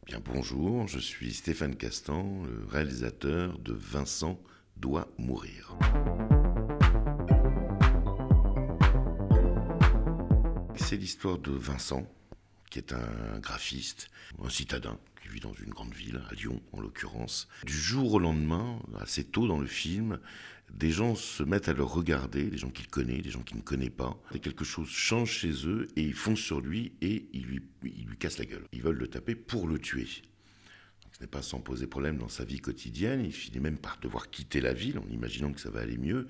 Bien, bonjour, je suis Stéphane Castan, le réalisateur de Vincent doit mourir. C'est l'histoire de Vincent, qui est un graphiste, un citadin, qui vit dans une grande ville, à Lyon en l'occurrence. Du jour au lendemain, assez tôt dans le film, des gens se mettent à le regarder, des gens qu'il connaît, des gens qu'il ne connaît pas. Et quelque chose change chez eux et ils foncent sur lui et ils lui cassent la gueule. Ils veulent le taper pour le tuer. Ce n'est pas sans poser problème dans sa vie quotidienne, il finit même par devoir quitter la ville en imaginant que ça va aller mieux.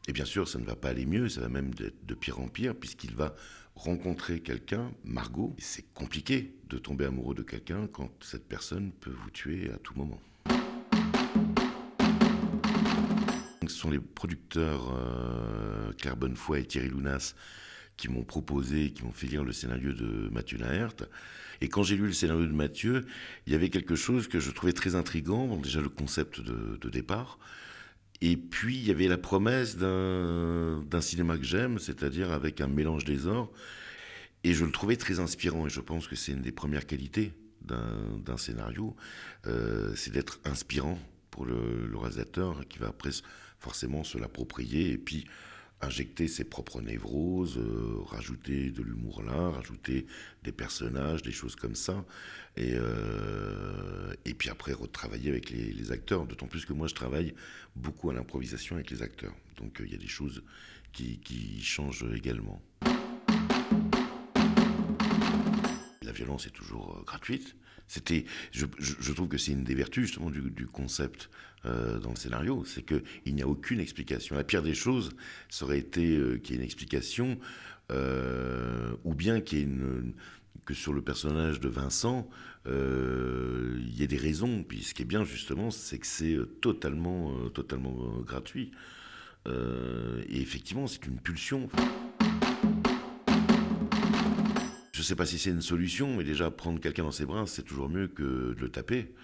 Et bien sûr, ça ne va pas aller mieux, ça va même être de pire en pire, puisqu'il va rencontrer quelqu'un, Margot. C'est compliqué de tomber amoureux de quelqu'un quand cette personne peut vous tuer à tout moment. Ce sont les producteurs Claire Bonnefoy et Thierry Lounas qui m'ont proposé, qui m'ont fait lire le scénario de Mathieu Laert. Et quand j'ai lu le scénario de Mathieu, il y avait quelque chose que je trouvais très intriguant, bon, déjà le concept de départ, et puis il y avait la promesse d'un cinéma que j'aime, c'est-à-dire avec un mélange des genres, et je le trouvais très inspirant, et je pense que c'est une des premières qualités d'un scénario, c'est d'être inspirant pour le réalisateur, qui va après forcément se l'approprier, et puis injecter ses propres névroses, rajouter de l'humour là, rajouter des personnages, des choses comme ça, et puis après retravailler avec les acteurs, d'autant plus que moi je travaille beaucoup à l'improvisation avec les acteurs, donc il y a des choses qui changent également. La violence est toujours gratuite. Je trouve que c'est une des vertus justement du concept dans le scénario, c'est qu'il n'y a aucune explication. La pire des choses, ça aurait été qu'il y ait une explication, ou bien que sur le personnage de Vincent, il y ait des raisons. Puis ce qui est bien justement, c'est que c'est totalement gratuit. Et effectivement, c'est une pulsion. Je ne sais pas si c'est une solution, mais déjà prendre quelqu'un dans ses bras, c'est toujours mieux que de le taper,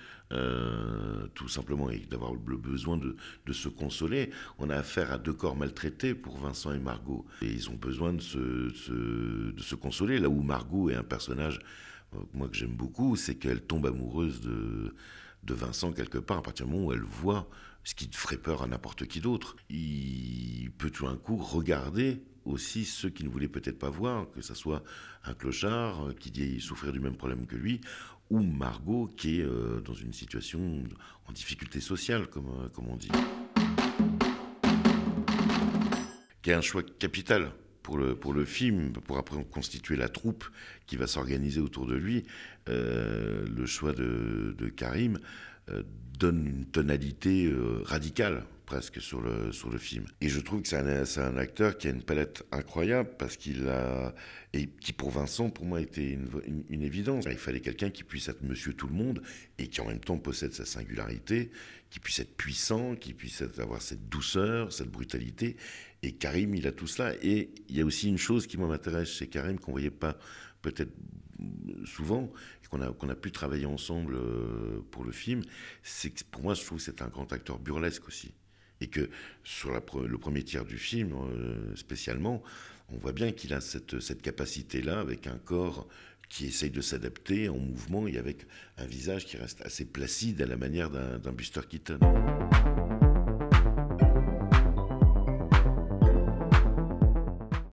tout simplement, et d'avoir le besoin de se consoler. On a affaire à deux corps maltraités pour Vincent et Margot, et ils ont besoin de se consoler. Là où Margot est un personnage, moi que j'aime beaucoup, c'est qu'elle tombe amoureuse de Vincent quelque part, à partir du moment où elle voit ce qui ferait peur à n'importe qui d'autre. Il peut tout d'un coup regarder aussi ceux qui ne voulaient peut-être pas voir, que ce soit un clochard qui dit souffrir du même problème que lui, ou Margot qui est dans une situation en difficulté sociale, comme on dit. Qui est un choix capital pour le film, pour après constituer la troupe qui va s'organiser autour de lui. Le choix de Karim donne une tonalité radicale presque sur le film. Et je trouve que c'est un acteur qui a une palette incroyable parce et qui pour Vincent, pour moi, était une évidence. Il fallait quelqu'un qui puisse être monsieur tout le monde et qui en même temps possède sa singularité, qui puisse être puissant, qui puisse avoir cette douceur, cette brutalité. Et Karim, il a tout cela. Et il y a aussi une chose qui m'intéresse chez Karim, qu'on ne voyait pas peut-être souvent, et qu'on a pu travailler ensemble pour le film, c'est que pour moi, je trouve que c'est un grand acteur burlesque aussi. Et que sur le premier tiers du film, spécialement, on voit bien qu'il a cette capacité-là, avec un corps qui essaye de s'adapter en mouvement et avec un visage qui reste assez placide à la manière d'un Buster Keaton.